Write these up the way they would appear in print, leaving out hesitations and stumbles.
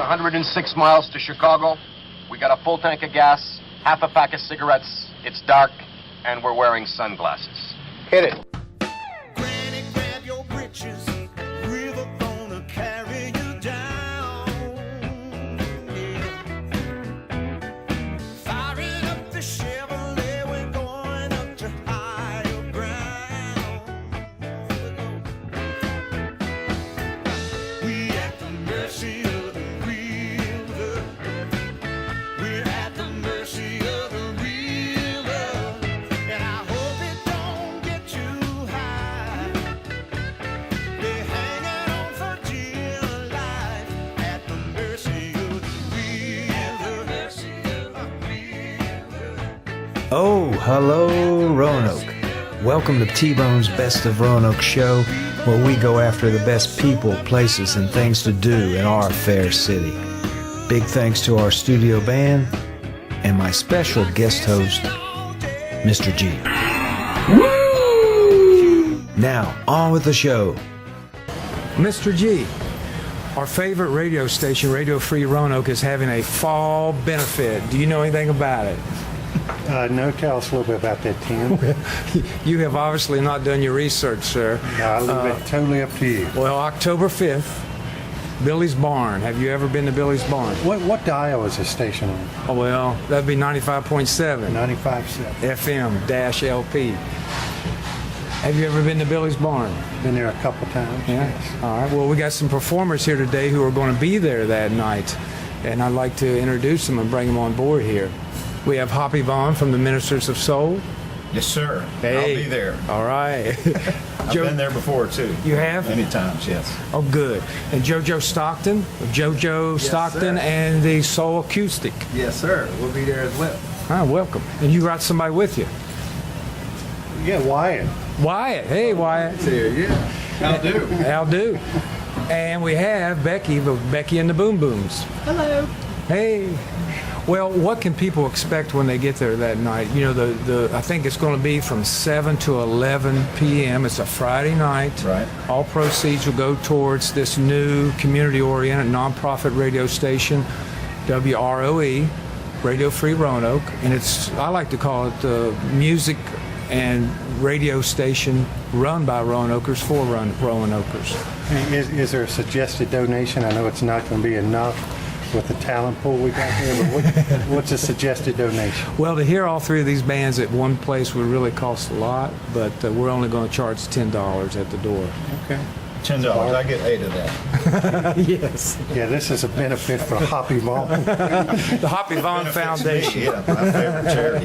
106 miles to Chicago. We got a full tank of gas, half a pack of cigarettes. It's dark, and we're wearing sunglasses. Hit it. Granny, grab your britches. River gonna carry you down. Firing up the Chevrolet, we're going up to higher ground. We at the mercy of the river. We're at the mercy of the river. And I hope it don't get too high. They're hanging on for dear life at the mercy of the river. Mercy of the river. Oh, hello, Roanoke. Welcome to T-Bone's Best of Roanoke show, where we go after the best people, places, and things to do in our fair city. Big thanks to our studio band and my special guest host, Mr. G. Now, on with the show. Mr. G, our favorite radio station, Radio Free Roanoke, is having a fall benefit. Do you know anything about it? No, tell us a little bit about that, Tim. You have obviously not done your research, sir. No, I leave it totally up to you. Well, October 5th, Billy's Barn. Have you ever been to Billy's Barn? What dial is this station on? Oh, well, that'd be 95.7 95.7. FM-LP. Have you ever been to Billy's Barn? Been there a couple times. Yeah? Yes. All right. Well, we got some performers here today who are going to be there that night, and I'd like to introduce them and bring them on board here. We have Hoppie Vaughn from the Ministers of Soul. Yes, sir. Hey. I'll be there. All right. I've been there before, too. You have? Many times, yes. Oh, good. And JoJo Stockton, of JoJo Stockton sir. and the Soul Acoustic. Yes, sir. We'll be there as well. Ah, welcome. And you got somebody with you. Yeah, Wyatt. Wyatt. Hey, Wyatt. It's here, yeah. How do? How do? And we have Becki, of Becki and the Boom Booms. Hello. Hey. Well, what can people expect when they get there that night? You know, I think it's going to be from 7 to 11 p.m. It's a Friday night. Right. All proceeds will go towards this new community-oriented nonprofit radio station, WROE, Radio Free Roanoke, and I like to call it the music and radio station run by Roanokers for Roanokers. Is there a suggested donation? I know it's not going to be enough with the talent pool we got here, but what's a suggested donation? Well, to hear all three of these bands at one place would really cost a lot, but we're only going to charge $10 at the door. Okay. $10. I get 8 of that. Yes. Yeah, this is a benefit for Hoppie Vaughn. The Hoppie Vaughn Foundation. Yeah, my favorite charity.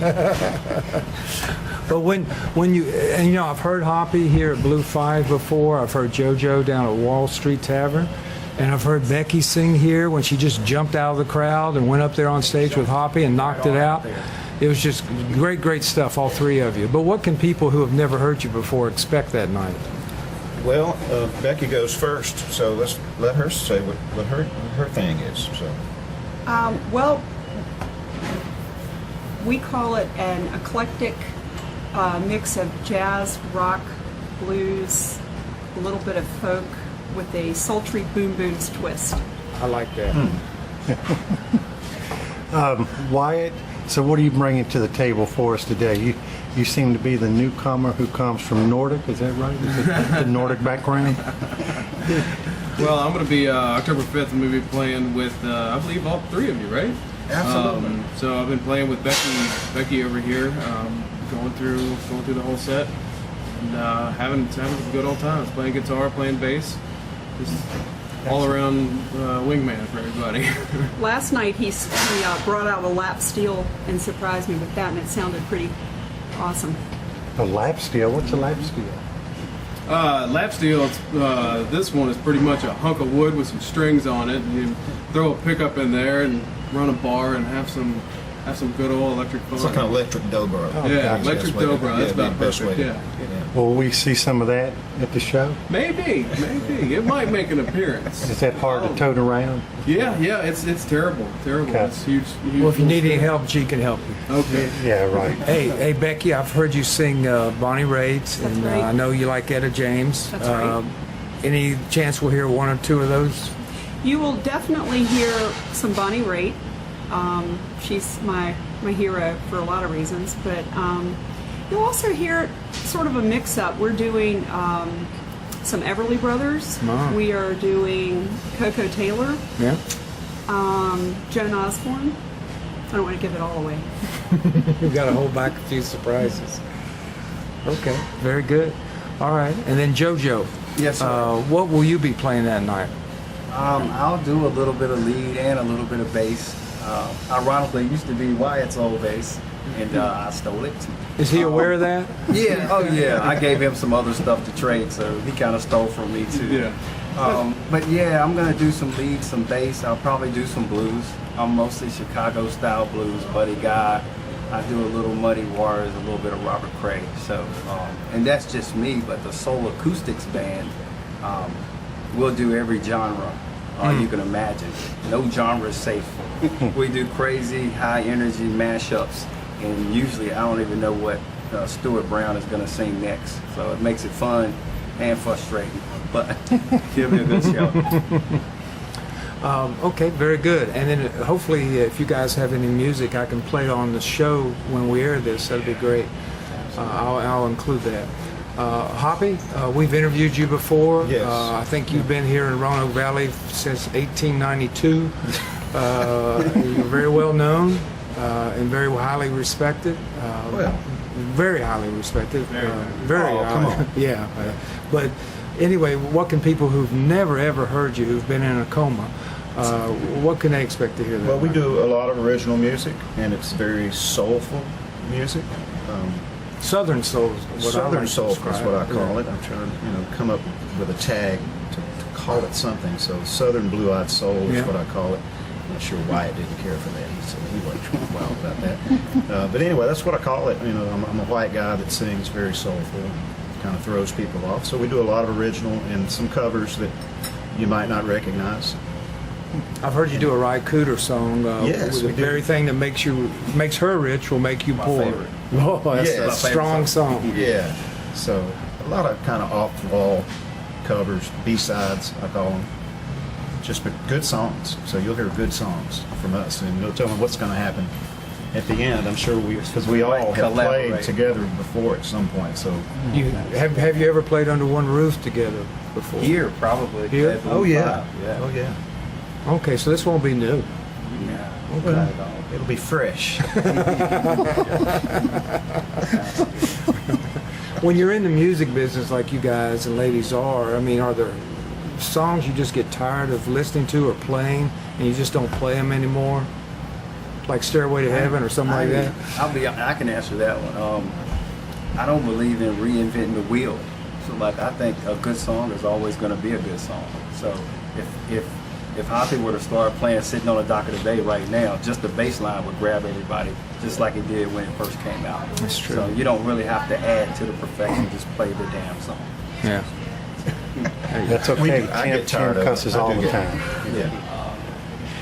But when you know, I've heard Hoppie here at Blue 5 before. I've heard JoJo down at Wall Street Tavern. And I've heard Becki sing here when she just jumped out of the crowd and went up there on stage with Hoppie and knocked it out. It was just great, great stuff, all three of you. But what can people who have never heard you before expect that night? Well, Becki goes first, so let's let her say what her thing is. So. Well, we call it an eclectic mix of jazz, rock, blues, a little bit of folk, with a sultry boom booms twist. I like that. Wyatt, so what are you bringing to the table for us today? You seem to be the newcomer who comes from Nordic, is that right? Is it the Nordic background? Well, I'm going to be October 5th. I'm going to be playing with, I believe, all three of you, right? Absolutely. So I've been playing with Becki over here, going through the whole set, and having some good old times. Playing guitar, playing bass, just all around wingman for everybody. Last night he brought out a lap steel and surprised me with that, and it sounded pretty awesome. A lap steel? What's a lap steel? Lap steel, this one is pretty much a hunk of wood with some strings on it. You throw a pickup in there and run a bar and have some good old electric fun. It's like an electric dobro. Oh, Yeah, gotcha. electric dobro. That's about perfect. Yeah. Will we see some of that at the show? Maybe. It might make an appearance. Is that hard to tote around? Yeah, it's terrible. Okay. It's huge. Well, if you need any help, G can help you. Okay. Yeah, right. Hey, Becki, I've heard you sing Bonnie Raitt, and right. I know you like Etta James. That's right. Any chance we'll hear one or two of those? You will definitely hear some Bonnie Raitt. She's my hero for a lot of reasons, but you'll also hear sort of a mix-up. We're doing some Everly Brothers. Wow. We are doing Coco Taylor, Yeah. Joan Osborne. I don't want to give it all away. We've got to hold back a few surprises. Okay, very good. All right, and then JoJo. Yes, sir. What will you be playing that night? I'll do a little bit of lead and a little bit of bass. Ironically, it used to be Wyatt's old bass, and I stole it. Is he aware of that? Yeah, oh yeah. I gave him some other stuff to trade, so he kind of stole from me too. Yeah. But yeah, I'm gonna do some lead, some bass. I'll probably do some blues. I'm mostly Chicago style blues, Buddy Guy. I do a little Muddy Waters, a little bit of Robert Cray. So, and that's just me. But the Soul Acoustics band, we'll do every genre you can imagine. No genre is safe. We do crazy, high energy mashups, and usually I don't even know what Stuart Brown is going to sing next. So it makes it fun and frustrating, but give me a good show. Okay, very good. And then hopefully, if you guys have any music, I can play on the show when we air this. That'd be great. I'll include that. Hoppie, we've interviewed you before. Yes. I think you've been here in Roanoke Valley since 1892. You're very well known and very highly respected. Well. Very highly respected. Very Oh, highly. come on. Yeah. But anyway, what can people who've never ever heard you, who've been in a coma, what can they expect to hear? That Well, we night? do a lot of original music, and it's very soulful music. Southern soul is what I Southern like to soulful is describe what I call it. I'm trying to come up with a tag to call it something. So Southern Blue-Eyed Soul is Yeah. what I call it. I'm not sure Wyatt didn't care for that. He wasn't wild about that. But anyway, that's what I call it. I'm a white guy that sings very soulful, kind of throws people off. So we do a lot of original and some covers that you might not recognize. I've heard you do a Ry Cooder song. Yes, with we the do. very thing that makes her rich will make you poor. favorite. Oh, that's Yeah, a my strong song. Yeah. So a lot of kind of off-the-wall covers, B-sides, I call them. Just good songs. So you'll hear good songs from us, and you'll tell me what's going to happen at the end. I'm sure because we all have Collaborate. played together before at some point. So Have you ever played under one roof together before? Here, probably. Here? at Blue oh yeah, Five, yeah. oh yeah. Okay, so this won't be new. Yeah. Okay. Not at all. It'll be fresh. When you're in the music business like you guys and ladies are, I mean, are there songs you just get tired of listening to or playing and you just don't play them anymore? Like Stairway to Heaven or something like that? I can answer that one. I don't believe in reinventing the wheel. So like I think a good song is always going to be a good song. So if Hoppie were to start playing Sitting on the Dock of the Bay right now, just the bass line would grab everybody, just like it did when it first came out. That's true. So you don't really have to add to the perfection, just play the damn song. Yeah. That's okay. I get tired Tim of cusses it. I all do the get- time. Yeah.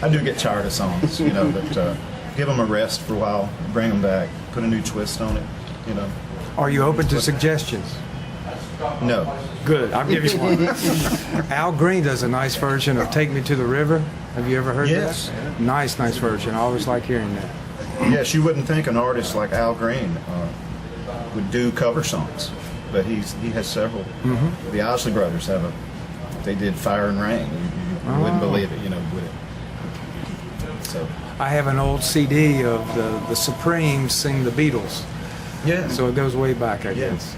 I do get tired of songs, but give them a rest for a while, bring them back, put a new twist on it, Are you open to suggestions? No. Good. I'll give you one. Al Green does a nice version of Take Me to the River. Have you ever heard Yes. that? Nice version. I always like hearing that. Yes, you wouldn't think an artist like Al Green would do cover songs, but he has several. Mm-hmm. The Isley Brothers they did Fire and Rain. You wouldn't believe it, would it? So, I have an old CD of the Supremes sing the Beatles. yeah. So it goes way back, I Yes. guess.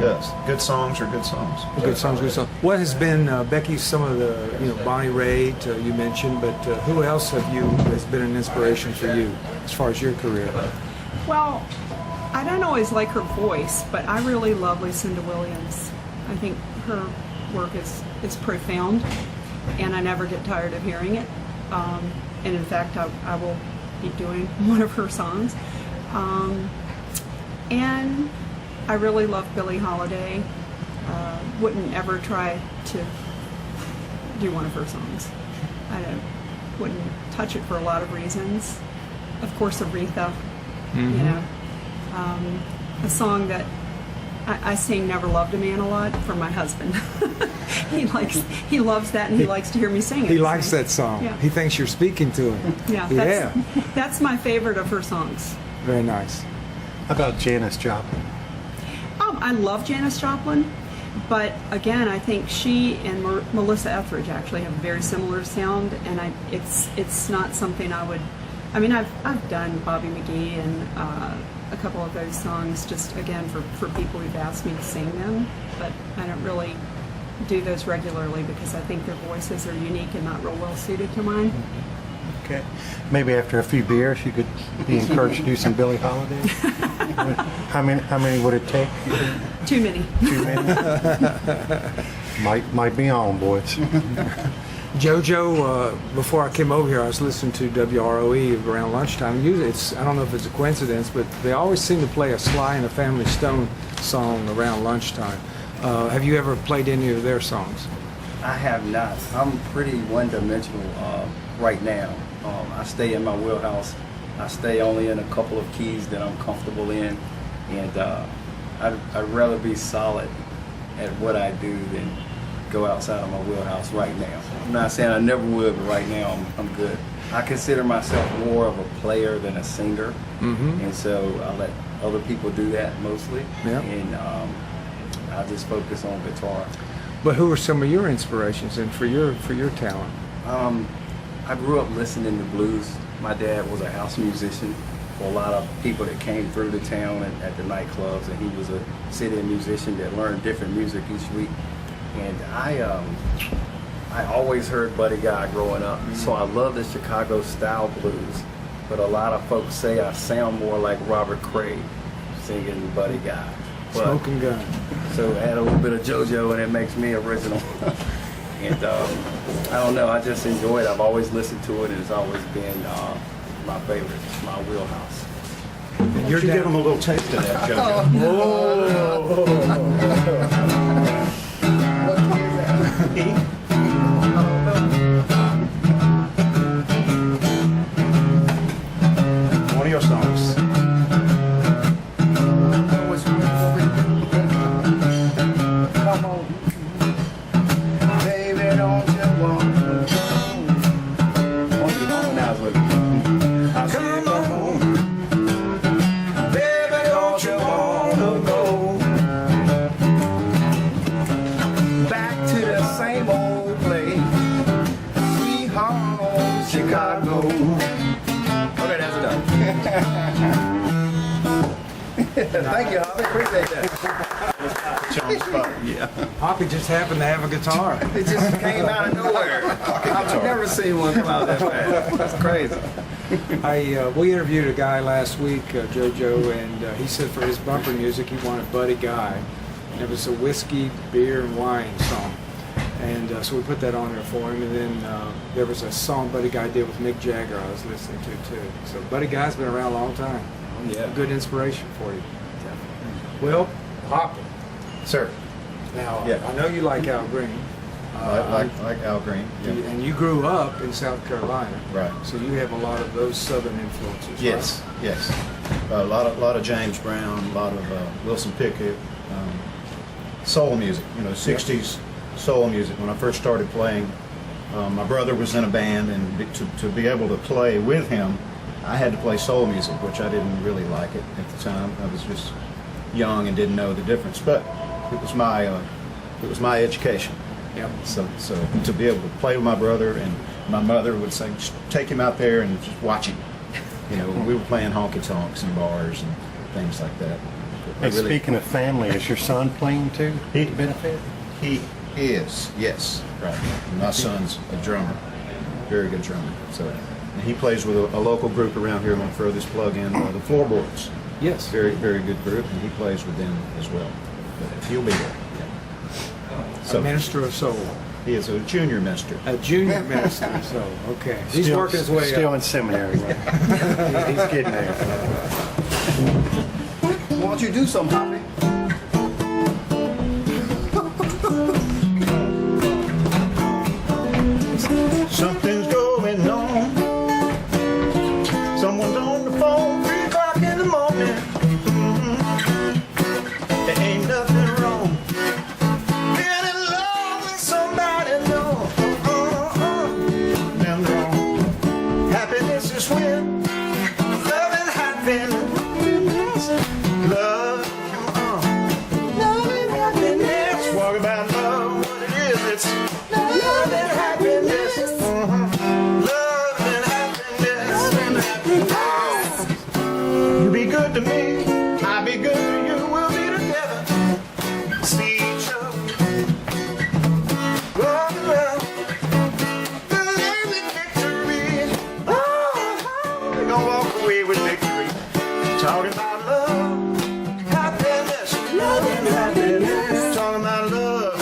Yes, good songs are good songs. Good songs, good songs. What has been, Becki, some of the, Bonnie Raitt you mentioned, but who else has been an inspiration for you as far as your career? Well, I don't always like her voice, but I really love Lucinda Williams. I think her work is profound, and I never get tired of hearing it. And in fact, I will be doing one of her songs. And I really love Billie Holiday. Wouldn't ever try to do one of her songs. Wouldn't touch it for a lot of reasons. Of course, Aretha, a song that I sing "Never Loved a Man" a lot for my husband. he loves that, and he likes to hear me sing it. He likes that song. Yeah. He thinks you're speaking to him. Yeah, that's my favorite of her songs. Very nice. How about Janis Joplin? I love Janis Joplin, but again, I think she and Melissa Etheridge actually have a very similar sound, and it's not something I would. I mean, I've done Bobby McGee and a couple of those songs just again for people who've asked me to sing them, but I don't really do those regularly because I think their voices are unique and not real well suited to mine. Okay. Maybe after a few beers, you could be encouraged to do some Billie Holiday. How many would it take? Too many. Too many. might be on, boys. JoJo, before I came over here, I was listening to WROE around lunchtime. Usually, I don't know if it's a coincidence, but they always seem to play a Sly and the Family Stone song around lunchtime. Have you ever played any of their songs? I have not. I'm pretty one-dimensional right now. I stay in my wheelhouse. I stay only in a couple of keys that I'm comfortable in, and I'd rather be solid at what I do than go outside of my wheelhouse right now. I'm not saying I never would, but right now I'm good. I consider myself more of a player than a singer, and so I let other people do that mostly, and I just focus on guitar. But who are some of your inspirations and for your talent? I grew up listening to blues. My dad was a house musician for a lot of people that came through the town and at the nightclubs, and he was a sit-in musician that learned different music each week. And I always heard Buddy Guy growing up, so I love the Chicago style blues. But a lot of folks say I sound more like Robert Cray singing Buddy Guy. But, Smoking Gun. So add a little bit of JoJo and it makes me original. And I don't know, I just enjoy it. I've always listened to it, and it's always been my favorite, my wheelhouse. You give them a little taste of that, JoJo. One of your songs. Come on, baby, don't you want to go? Want to harmonize with me? I said, come on, baby, don't you want to go back to the same old place, sweet home, Chicago. Okay, that's done. Thank you, Hoppie. Appreciate that. Yeah. Hoppie just happened to have a guitar. It just came out of nowhere. I've never seen one come out that fast. That's crazy. We interviewed a guy last week, JoJo, and he said for his bumper music he wanted Buddy Guy. And it was a whiskey, beer, and wine song. And so we put that on there for him. And then there was a song Buddy Guy did with Mick Jagger I was listening to too. So Buddy Guy's been around a long time. Oh, yeah. Good inspiration for you. Well, Hoppie. Sir. Now, Yeah. I know you like Al Green. Like Al Green. Yeah. And you grew up in South Carolina. Right. So you have a lot of those Southern influences, Yes, yes. A lot of James Brown, a lot of Wilson Pickett, soul music. 60s soul music. When I first started playing, my brother was in a band, and to be able to play with him, I had to play soul music, which I didn't really like it at the time. I was just young and didn't know the difference, but it was my education. Yep. So to be able to play with my brother, and my mother would say, just take him out there and just watch him. We were playing honky tonks and bars and things like that. Hey, speaking of family, is your son playing too? He- benefit? He is, yes. Right. My son's a drummer, very good drummer. So, and he plays with a local group around here. I'm going to throw this plug in, the Floorboards. Yes. Very, very good group, and he plays with them as well. But he'll be there. Yeah. A So minister of soul. he is a junior minister. A junior minister of soul. Okay. He's working his way Still up. in seminary, right? He's getting there. Why don't you do something, Hoppie? Something's going on. Someone's on the phone, 3 o'clock in the morning. There ain't nothing Talking about love, happiness, love and happiness. Talking about love,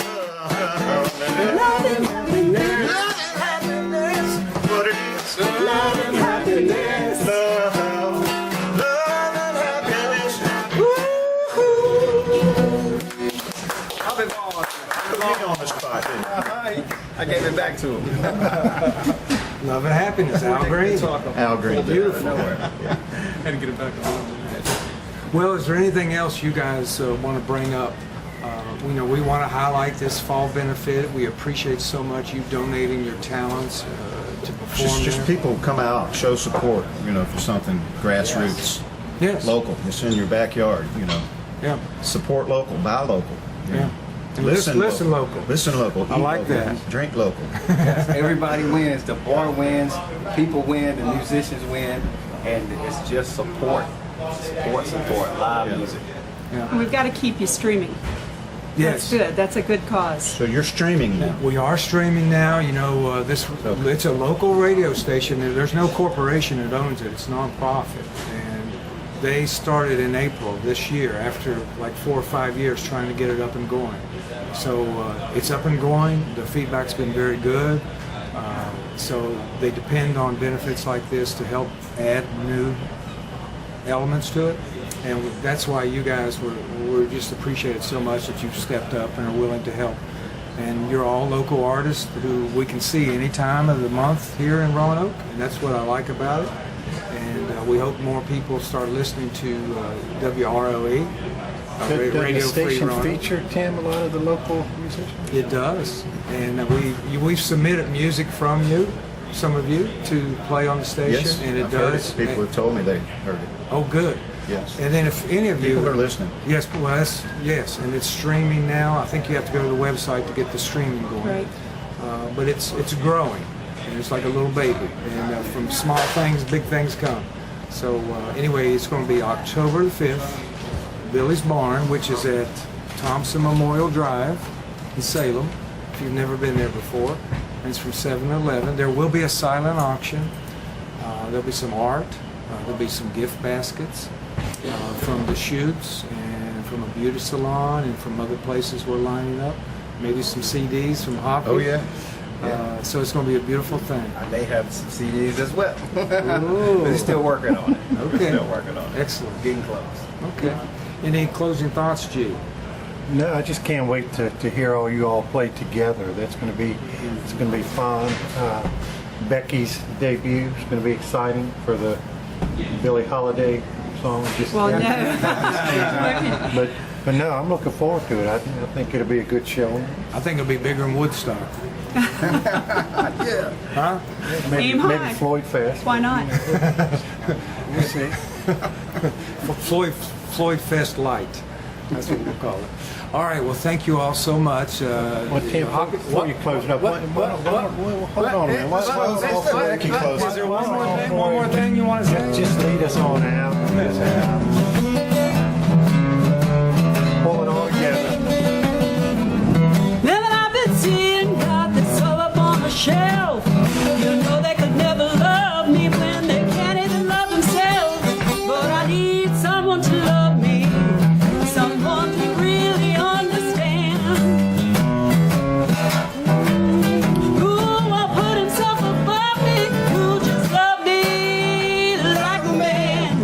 love and happiness, love and happiness. What it is, love and happiness, love and happiness. Woo-hoo. I've been on. Put me on the spot, didn't you? I gave it back to him. Love and happiness, Al Green. Al Green. Beautiful. Had to get it back on. Well, is there anything else you guys want to bring up? We want to highlight this fall benefit. We appreciate so much you donating your talents to perform Just there. people come out, show support, for something grassroots, Yes. local. It's in your backyard, Yeah. Support local, buy local. Yeah. And listen local. Listen local. I eat like local, that. Drink local. Everybody wins. The bar wins, people win, the musicians win, and it's just support. Support, live music. And we've got to keep you streaming. Yes. That's good. That's a good cause. So you're streaming now. We are streaming now. It's a local radio station. There's no corporation that owns it. It's nonprofit, and they started in April this year after like 4 or 5 years trying to get it up and going. So it's up and going. The feedback's been very good. So they depend on benefits like this to help add new elements to it. And that's why you guys were just appreciated so much that you've stepped up and are willing to help. And you're all local artists who we can see any time of the month here in Roanoke, and that's what I like about it. And we hope more people start listening to WROE, Does the Radio Free station Roanoke. feature, Tim, a lot of the local musicians? It does, and we've submitted music from you, some of you, to play on the station, Yes, and it I've heard does. it. People have told me they heard it. Oh, good. Yes. And then if any of you People are listening. yes, well, yes, and it's streaming now. I think you have to go to the website to get the streaming going. Right. But it's growing, and it's like a little baby. And from small things, big things come. So anyway, it's going to be October the 5th, Billy's Barn, which is at Thompson Memorial Drive in Salem, if you've never been there before. And it's from 7 to 11. There will be a silent auction. There'll be some art. There'll be some gift baskets from the shoots and from a beauty salon and from other places we're lining up. Maybe some CDs from Hoppie. Oh, yeah. So it's going to be a beautiful thing. I may have some CDs as well. Ooh. But he's still working on it. Okay. Still working on it. Excellent. Getting close. Okay. Any closing thoughts, G? No, I just can't wait to hear all you all play together. It's going to be fun. Becky's debut is going to be exciting for the Billie Holiday song. Well, no. But no, I'm looking forward to it. I think it'll be a good show. I think it'll be bigger than Woodstock. Yeah. Huh? Aim high. Maybe Floyd Fest. Why not? We'll see. Floyd Fest Light. That's what we'll call it. All right. Well, thank you all so much. Well, Tim, before you close it up, hold on a minute. Becky close it. Is there one more thing you want to say? Just lead us on out. Pull it all together. Now that I've been seeing God that's all up on the shelf, you know they could never love me when they can't even love themselves. But I need someone to love me, someone to really understand. Who will put himself above me, who just love me like a man.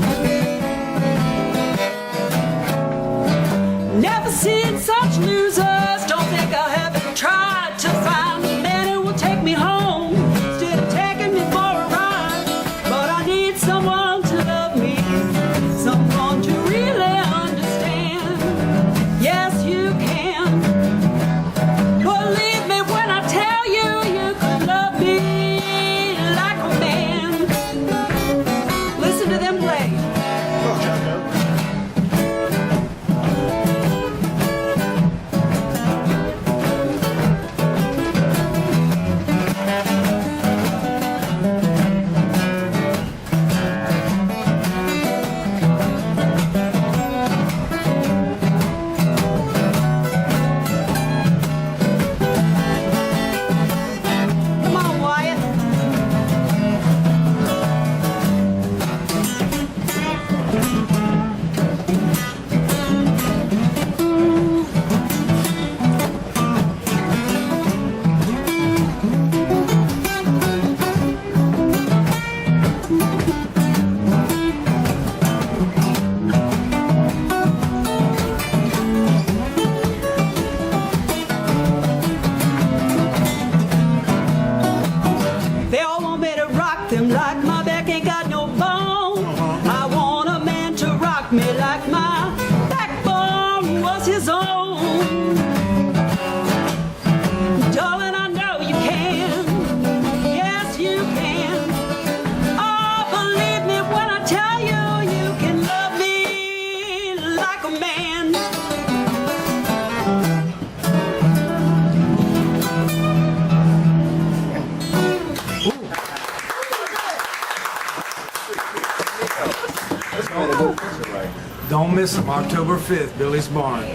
Don't miss them. October 5th, Billy's Barn.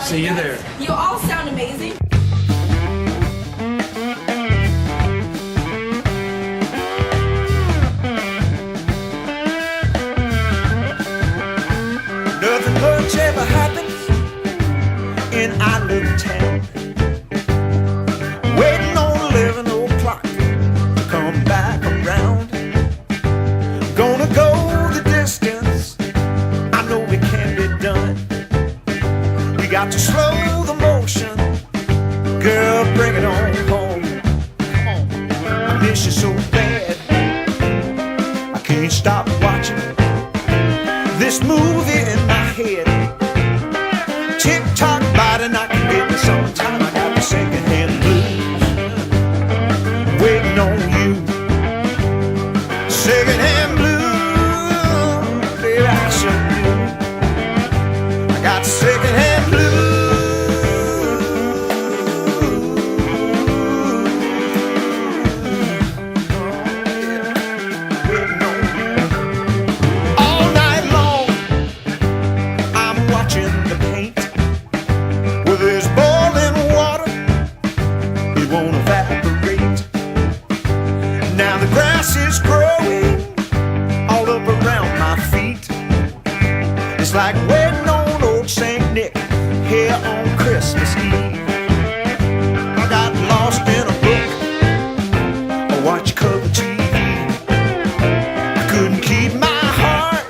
See you there. You all sound amazing. Nothing much ever happens in our little town. Waiting on 11 o'clock to come back around. Gonna go the distance, I know it can be done. We got to slow the motion, girl, bring it on home. Come on, I miss you so bad, I can't stop watching this movie in my head. Tick-tock biting, I can get me sometime. I got the second-hand blues waiting on you. Second-hand blues, baby, I sure do. I got the second-hand blues. Waiting on you. All night long, I'm watching the paint. With this boiling water, it won't evaporate. Now the grass is growing all up around my feet. It's like waiting on old Saint Nick here on Christmas Eve. I got lost in a book or watch color TV. I couldn't keep my heart.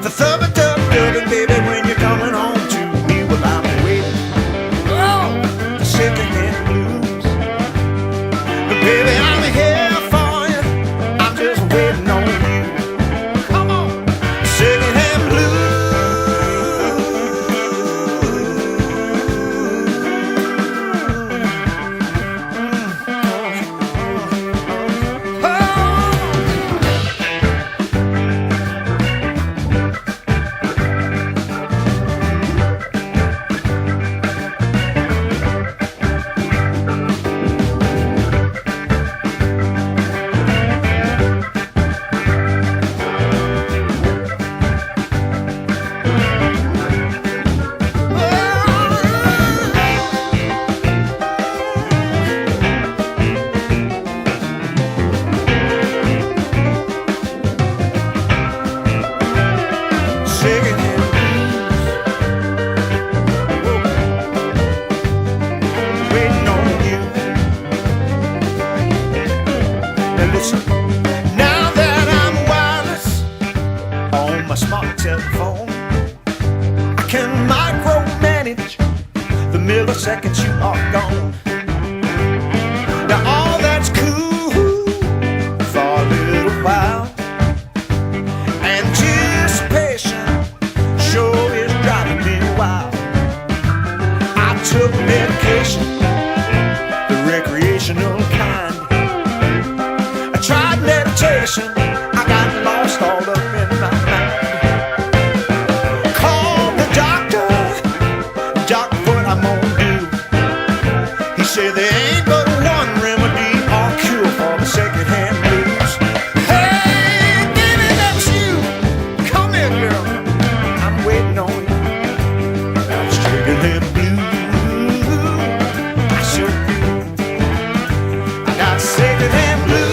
The thubba-dub-dub, baby, when you're coming home to me, well, I'm waiting. Oh, the second-hand blues. But baby, I'm here for you. I'm just waiting on you. Come on, second-hand blues. Second-hand blues. Waiting on you. Now listen, now that I'm wireless on my smart telephone, I can micromanage the milliseconds you are gone. Now all that's cool for a little while. Anticipation sure is driving me wild. I took medication, the recreational kind. I tried meditation, I got lost all up in my mind. Called the doctor, doctor, what I'm gonna do? He said there ain't but one remedy or cure for the second-hand blues. Hey, baby, that's you. Come here, girl. I'm waiting on you. I'm second-hand blues. I sure do. I got second-hand blues.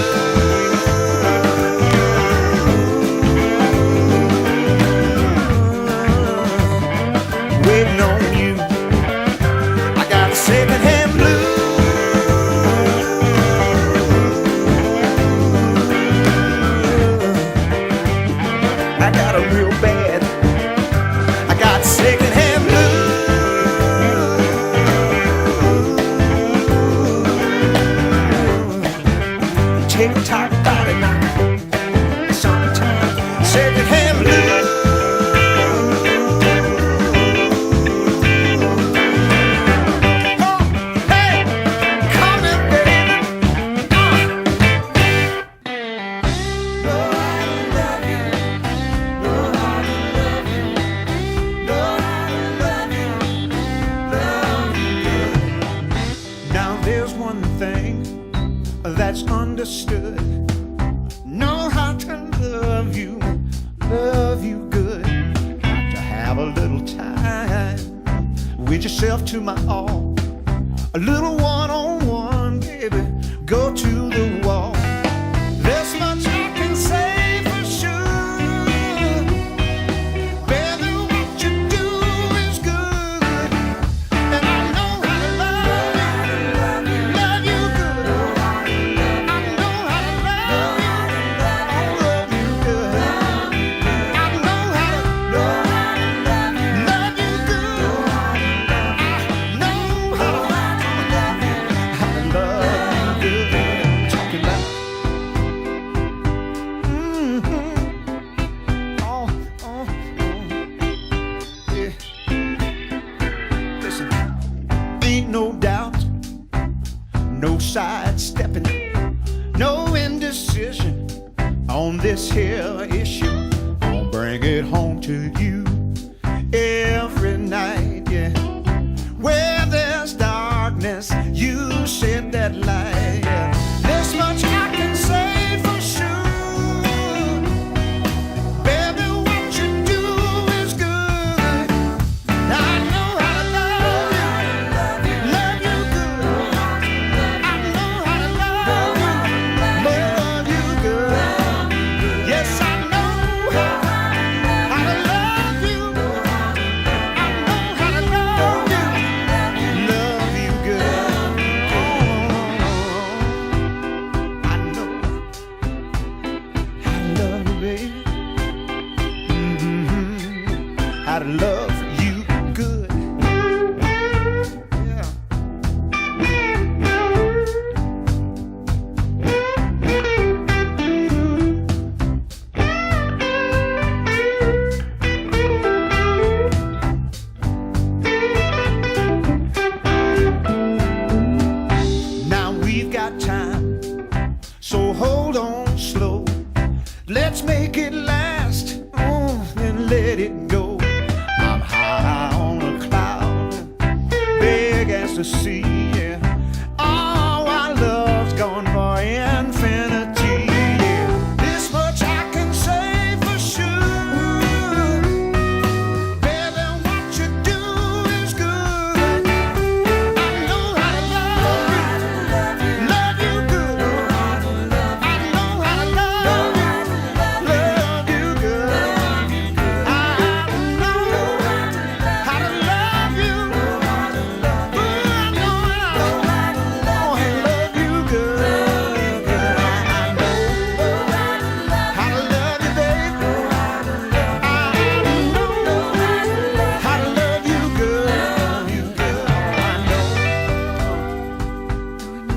yourself to my all. A little one-on-one, baby, go to the wall. This much I can say for sure, baby, what you do is good. And I know how to love you good. I know how to love you good. I know how to love you good. I know how to love you good. Talking about yeah. Listen, ain't no doubt, no sidestepping, no indecision on this here issue. I'll bring it home to you every night, yeah. Where there's darkness, you shed that light, yeah. This much I can say for sure, baby, what you do is good. I know how to love you good. I know how to love you good. Yes, I know how to love you. I know how to love you good. I know how to love you, baby. How to love you good. Yeah. Now we've got time, so hold on slow. Let's make it last, and let it go. I'm high on a cloud, big as the sea, yeah. Oh, our love's gone for infinity, yeah. This much I can say for sure, baby, what you do is good. I know how to love you good. I know how to love you good. I know how to love you. I know how to love you good. I know how to love you, baby. I know how to love you good. I know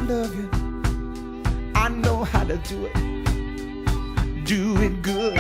love you. I know how to do it. Do it good.